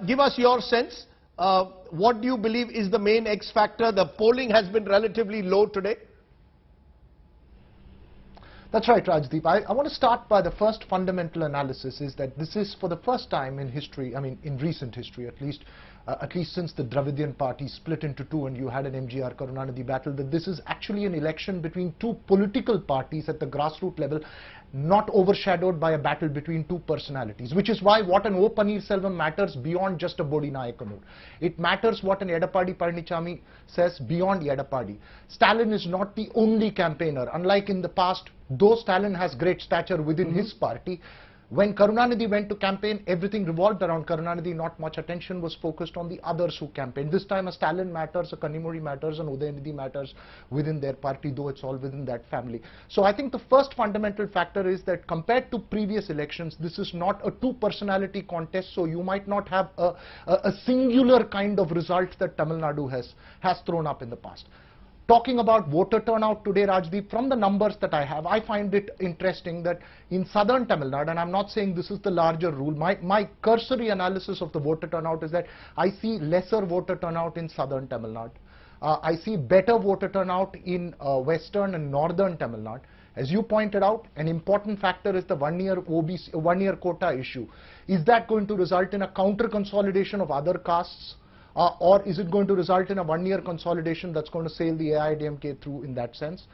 Give us your sense. What do you believe is the main X factor? The polling has been relatively low today. That's right, Rajdeep. I want to start by the first fundamental analysis is that this is for the first time in history, I mean in recent history at least since the Dravidian party split into two and you had an MGR Karunanidhi battle, that this is actually an election between two political parties at the grassroots level, not overshadowed by a battle between two personalities, which is why what an O Paneerselvam matters beyond just a Bodi Nayakanur. It matters what an Edappadi Palanichami says beyond Edappadi. Stalin is not the only campaigner. Unlike in the past, though Stalin has great stature within his party, when Karunanidhi went to campaign, everything revolved around Karunanidhi. Not much attention was focused on the others who campaigned. This time a Stalin matters, a Kanimuri matters, and Udayanidhi matters within their party, though it's all within that family. So I think the first fundamental factor is that compared to previous elections, this is not a two-personality contest, so you might not have a singular kind of result that Tamil Nadu has thrown up in the past. Talking about voter turnout today, Rajdeep, from the numbers that I have, I find it interesting that in southern Tamil Nadu, and I'm not saying this is the larger rule, my cursory analysis of the voter turnout is that I see lesser voter turnout in southern Tamil Nadu. I see better voter turnout in western and northern Tamil Nadu. As you pointed out, an important factor is the one-year quota issue. Is that going to result in a counter-consolidation of other castes? Or is it going to result in a one-year consolidation that's going to sail the AIADMK through in that sense?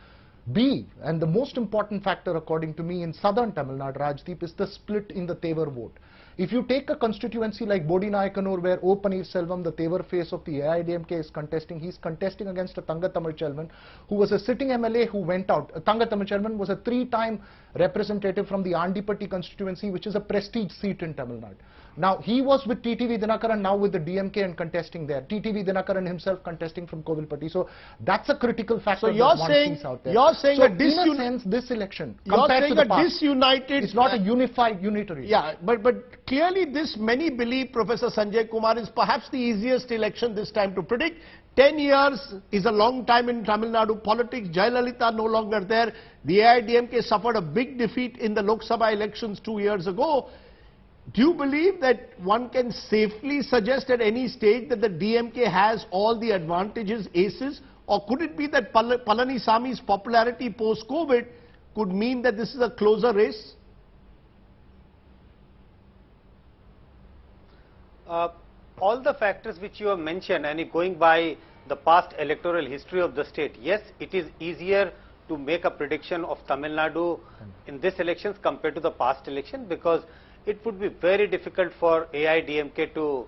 B, and the most important factor according to me in southern Tamil Nadu, Rajdeep, is the split in the Tevar vote. If you take a constituency like Bodi Nayakanur, where O Paneerselvam, the Tevar face of the AIADMK, is contesting, he's contesting against a Thanga Tamilchelvan, who was a sitting MLA who went out. Thanga Tamilchelvan was a three-time representative from the Andipatti constituency, which is a prestige seat in Tamil Nadu. Now, he was with TTV Dinakaran, now with the DMK and contesting there. TTV Dinakaran himself contesting from Kovilpatti. So, that's a critical factor. So, you're saying that this election, you're saying to the past, disunited... It's not a unified, unitary. Yeah, but clearly this, many believe, Professor Sanjay Kumar, is perhaps the easiest election this time to predict. 10 years is a long time in Tamil Nadu politics. Jayalalitha no longer there. The AIADMK suffered a big defeat in the Lok Sabha elections 2 years ago. Do you believe that one can safely suggest at any stage that the DMK has all the advantages, aces? Or could it be that Palanisami's popularity post-COVID could mean that this is a closer race? All the factors which you have mentioned, and going by the past electoral history of the state, yes, it is easier to make a prediction of Tamil Nadu in this elections compared to the past election, because it would be very difficult for AIADMK to,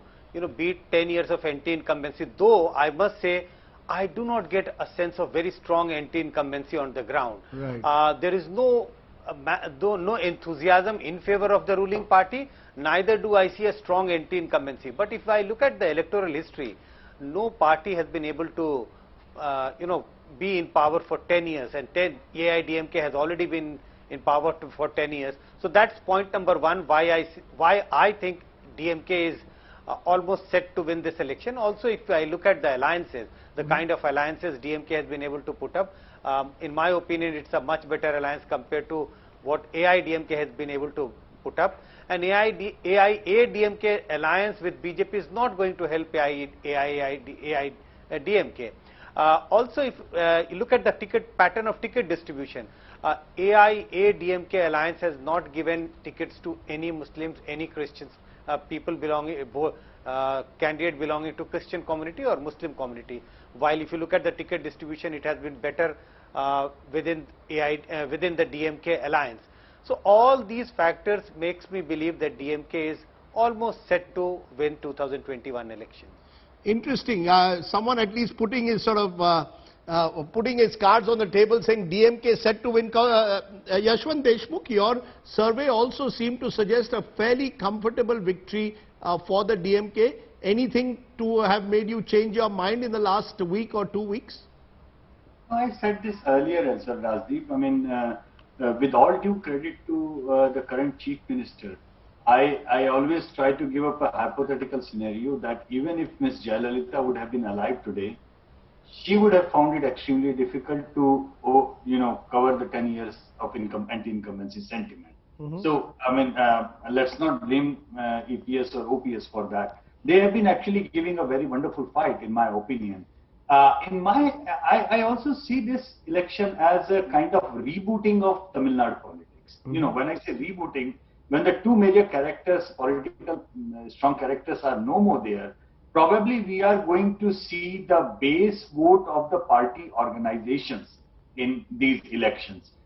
beat 10 years of anti-incumbency. Though I must say, I do not get a sense of very strong anti-incumbency on the ground. Right. There is no enthusiasm in favor of the ruling party. Neither do I see a strong anti-incumbency. But if I look at the electoral history, no party has been able to, be in power for 10 years, and AIADMK has already been in power for 10 years. So that's point number one, why I think DMK is almost set to win this election. Also, if I look at the alliances, the kind of alliances DMK has been able to put up, in my opinion, it's a much better alliance compared to what AIADMK has been able to put up. And AIADMK alliance with BJP is not going to help AIADMK. Also, if you look at the pattern of ticket distribution, AIADMK alliance has not given tickets to any Muslims, any Christians, people belonging, candidate belonging to Christian community or Muslim community. While if you look at the ticket distribution, it has been better within the DMK alliance. So all these factors makes me believe that DMK is almost set to win 2021 elections. Interesting. Someone at least putting his putting his cards on the table saying DMK set to win. Yashwant Deshmukh, your survey also seemed to suggest a fairly comfortable victory for the DMK. Anything to have made you change your mind in the last week or 2 weeks? I said this earlier as well, Rajdeep. I mean, with all due credit to the current Chief Minister, I always try to give up a hypothetical scenario that even if Ms. Jayalalitha would have been alive today, she would have found it extremely difficult to, cover the 10 years of anti-incumbency sentiment. So, I mean, let's not blame EPS or OPS for that. They have been actually giving a very wonderful fight, in my opinion. I also see this election as a kind of rebooting of Tamil Nadu politics. You know, when I say rebooting, when the two major characters, political strong characters are no more there, probably we are going to see the base vote of the party organizations in these elections.